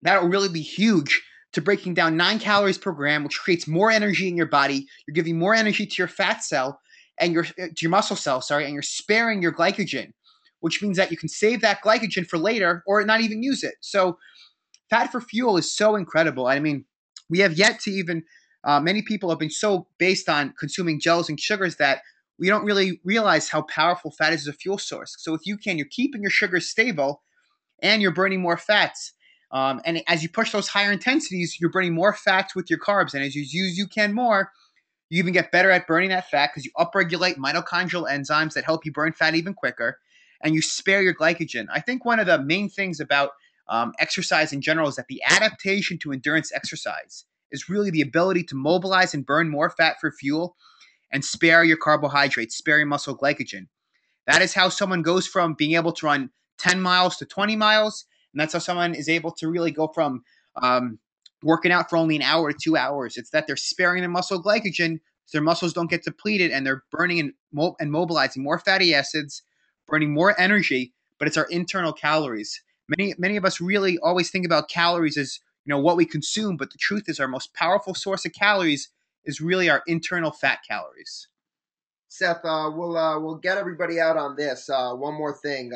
that'll really be huge to breaking down 9 calories per gram, which creates more energy in your body. You're giving more energy to your fat cell and to your muscle cell, and you're sparing your glycogen, which means that you can save that glycogen for later or not even use it. So fat for fuel is so incredible. I mean, we have yet to even, many people have been so based on consuming gels and sugars that we don't really realize how powerful fat is as a fuel source. So if you can, you're keeping your sugars stable and you're burning more fats. And as you push those higher intensities, you're burning more fats with your carbs. And as you use UCAN more, you even get better at burning that fat because you upregulate mitochondrial enzymes that help you burn fat even quicker, and you spare your glycogen. I think one of the main things about exercise in general is that the adaptation to endurance exercise is really the ability to mobilize and burn more fat for fuel and spare your carbohydrates, spare your muscle glycogen. That is how someone goes from being able to run 10 miles to 20 miles. And that's how someone is able to really go from working out for only an hour to 2 hours. It's that they're sparing their muscle glycogen so their muscles don't get depleted, and they're burning and mobilizing more fatty acids, burning more energy, but it's our internal calories. Many of us really always think about calories as what we consume, but the truth is our most powerful source of calories is really our internal fat calories. Seth, we'll get everybody out on this. One more thing.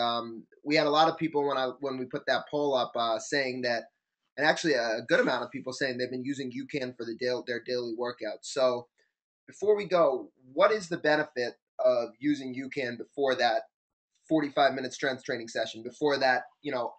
We had a lot of people when we put that poll up saying that, and actually a good amount of people saying they've been using UCAN for their daily workouts. So before we go, what is the benefit of using UCAN before that 45-minute strength training session, before that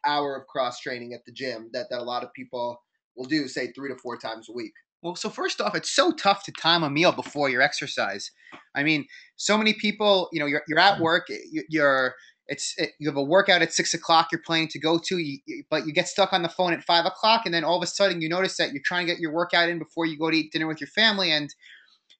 hour of cross training at the gym that a lot of people will do, say 3 to 4 times a week? Well, so first off, it's so tough to time a meal before your exercise. I mean, so many people, you're at work, you have a workout at 6 o'clock you're planning to go to, but you get stuck on the phone at 5 o'clock, and then all of a sudden you notice that you're trying to get your workout in before you go to eat dinner with your family, and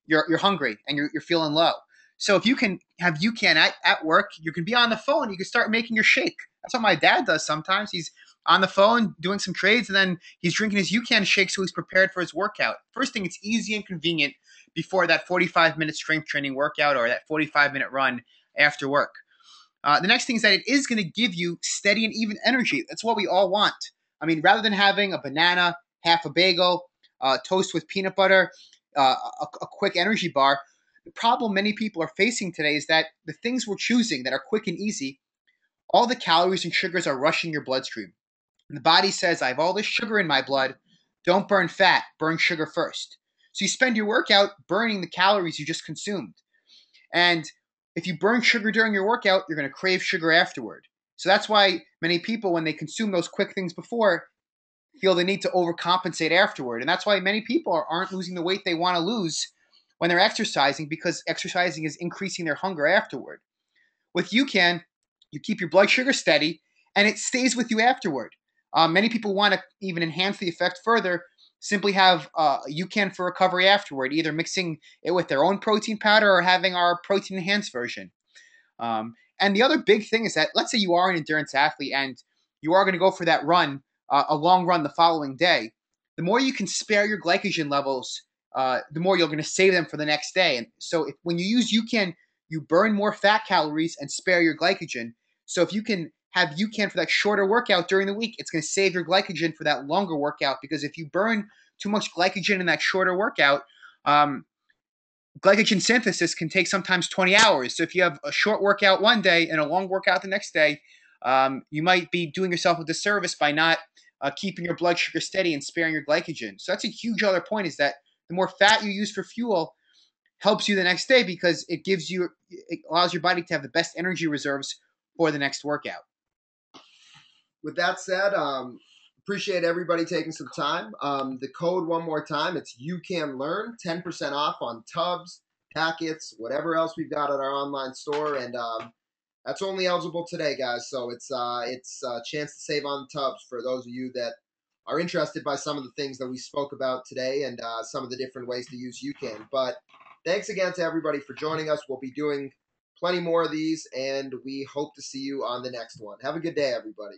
you're hungry and you're feeling low. So if you can have UCAN at work, you can be on the phone, you can start making your shake. That's what my dad does sometimes. He's on the phone doing some trades, and then he's drinking his UCAN shake so he's prepared for his workout. First thing, it's easy and convenient before that 45-minute strength training workout or that 45-minute run after work. The next thing is that it is going to give you steady and even energy. That's what we all want. I mean, rather than having a banana, half a bagel, toast with peanut butter, a quick energy bar, the problem many people are facing today is that the things we're choosing that are quick and easy, all the calories and sugars are rushing your bloodstream. And the body says, I have all this sugar in my blood. Don't burn fat, burn sugar first. So you spend your workout burning the calories you just consumed. And if you burn sugar during your workout, you're going to crave sugar afterward. So that's why many people, when they consume those quick things before, feel the need to overcompensate afterward. And that's why many people aren't losing the weight they want to lose when they're exercising, because exercising is increasing their hunger afterward. With UCAN, you keep your blood sugar steady and it stays with you afterward. Many people want to even enhance the effect further, simply have UCAN for recovery afterward, either mixing it with their own protein powder or having our protein enhanced version. And the other big thing is that, let's say you are an endurance athlete and you are going to go for that run, a long run the following day. The more you can spare your glycogen levels, the more you're going to save them for the next day. And so when you use UCAN, you burn more fat calories and spare your glycogen. So if you can have UCAN for that shorter workout during the week, it's going to save your glycogen for that longer workout, because if you burn too much glycogen in that shorter workout, glycogen synthesis can take sometimes 20 hours. So if you have a short workout one day and a long workout the next day, you might be doing yourself a disservice by not keeping your blood sugar steady and sparing your glycogen. So that's a huge other point, is that the more fat you use for fuel helps you the next day, because it allows your body to have the best energy reserves for the next workout. With that said, appreciate everybody taking some time. The code one more time, it's UCANLEARN, 10% off on tubs, packets, whatever else we've got at our online store, and that's only eligible today, guys. So it's a chance to save on tubs for those of you that are interested by some of the things that we spoke about today and some of the different ways to use UCAN. But thanks again to everybody for joining us. We'll be doing plenty more of these, and we hope to see you on the next one. Have a good day, everybody.